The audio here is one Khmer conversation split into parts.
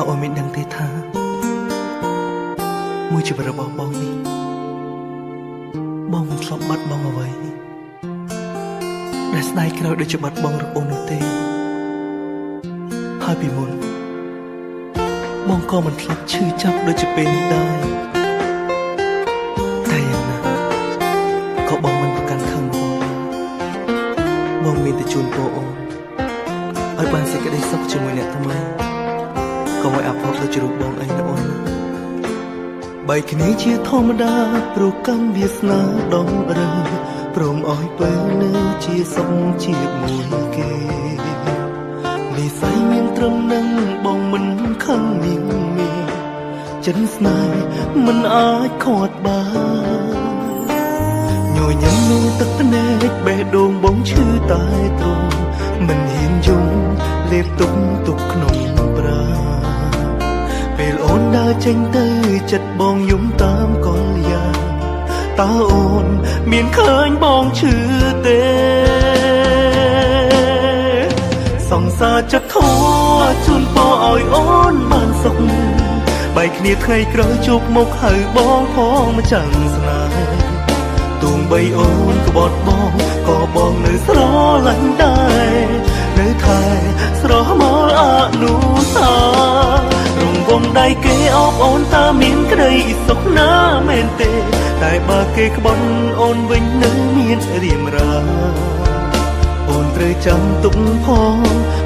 អូនមានដឹងទេថាមួយជីវិតរបស់បងនេះបងមិនធ្លាប់បាត់បង់អ្វីដែលស្ដាយក្រោយដូចជាបាត់បង់រកអូននោះទេហើយពីមុនបងក៏មិនធ្លាប់ឈឺចាប់ដូចជាពេលនេះដែរតែយ៉ាងណាក៏បងមិនប្រកាន់ខឹងបងមានតែជូនពរអូនឲ្យបានសេចក្តីសុខជាមួយអ្នកថ្មីកុំឲ្យអាផុតដូចជារូបបងអីណាអូនបែកគ្នាជាធម្មតាព្រោះកម្មវាសនាដំរើព្រមឲ្យពេលនៅជាសុខជាមួយគេនិស័យមានត្រឹមនឹងបងមិនខឹងមានចិនស្នេហ៍មិនអាចខាត់បានញញឹមនោះទឹកភ្នែកបេះដូងបងឈឺតែទ្រង់មិនហ៊ានយំលេបទុកក្នុងប្រាពេលអូនដើរចេញទៅចិត្តបងយំតាមកលយាតើអូនមានឃើញបងឈឺទេសង្សារចិត្តធัวជូនពរឲ្យអូនបានសុខបែកគ្នាថ្ងៃក្រោយជួបមុខហៅបងផងមកចាំងស្នេហ៍ទូងបីអូនក្បត់បងក៏បងនៅស្រឡាញ់ដែរនៅថែស្រស់មល់អនុស្សារងវងដៃគេអបអូនតាមានក្តីសុខណាមែនទេតែបើគេក្បត់អូនវិញនឹងមានរៀមរាអូនត្រូវចាំទុកផង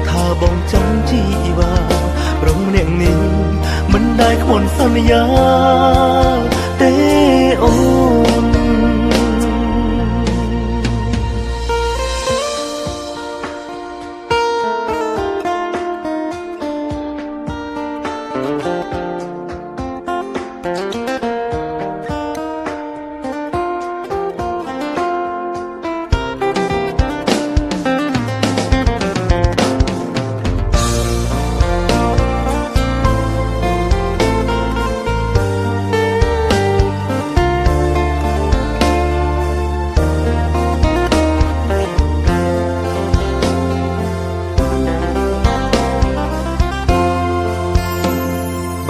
ថាបងចាំជីវ៉ាព្រមអ្នកនេះមិនได้ខ្វល់សន្យាទេអូន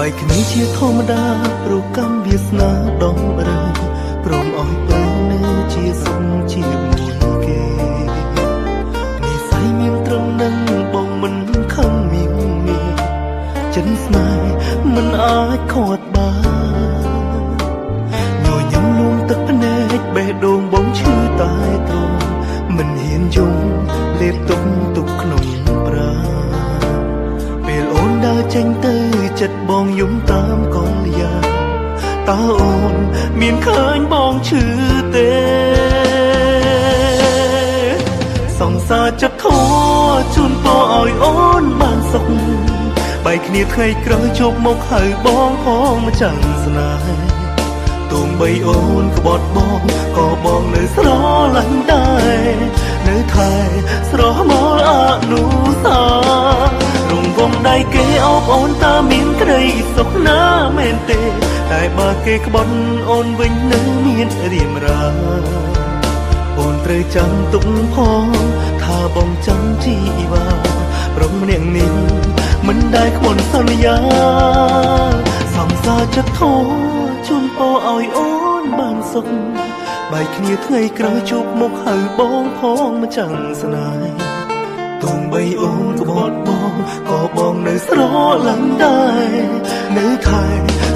បែកគ្នាជាធម្មតាព្រោះកម្មវាសនាដំរើព្រមឲ្យពេលនៅជាសុខជាមួយគេនិស័យមានត្រឹមនឹងបងមិនខឹងមានចិនស្នេហ៍មិនអាចខាត់បានញញឹមលួងទឹកភ្នែកបេះដូងបងឈឺតែទ្រង់មិនហ៊ានយំលេបទុកក្នុងប្រាពេលអូនដើរចេញទៅចិត្តបងយំតាមកលយាតើអូនមានឃើញបងឈឺទេសង្សារចិត្តធัวជូនពរឲ្យអូនបានសុខបែកគ្នាថ្ងៃក្រោយជួបមុខហៅបងផងមកចាំងស្នេហ៍ទូងបីអូនក្បត់បងក៏បងនៅស្រឡាញ់ដែរនៅថែស្រស់មល់អនុស្សារងវងដៃគេអបអូនតាមានក្តីសុខណាមែនទេតែបើគេក្បត់អូនវិញនឹងមានរៀមរាអូនត្រូវចាំទុកផងថាបងចាំជីវ៉ាព្រមអ្នកនេះមិនได้ខ្វល់សន្យាសង្សារចិត្តធូរជូនពរឲ្យអូនបានសុខបែកគ្នាថ្ងៃក្រោយជួបមុខហៅបងផងមកចាំងស្នេហ៍ទូងបីអូនក្បត់បងក៏បងនៅស្រឡាញ់ដែរនៅថែ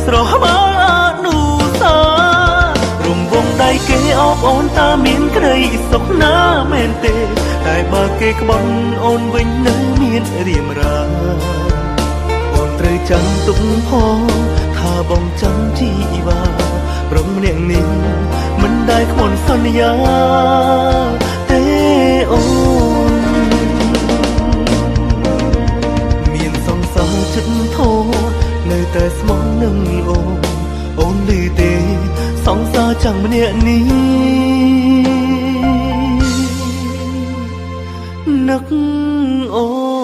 ស្រស់មល់អនុស្សារងវងដៃគេអបអូនតាមានក្តីសុខណាមែនទេតែបើគេក្បត់អូនវិញនឹងមានរៀមរាអូនត្រូវចាំទុកផងថាបងចាំជីវ៉ាព្រមអ្នកនេះមិនได้ខ្វល់សន្យាទេអូនមានសង្សារចិត្តធូរនៅតែស្មងនឹងអូនឮទេសង្សារចាំងម្នាក់នេះនឹកអូ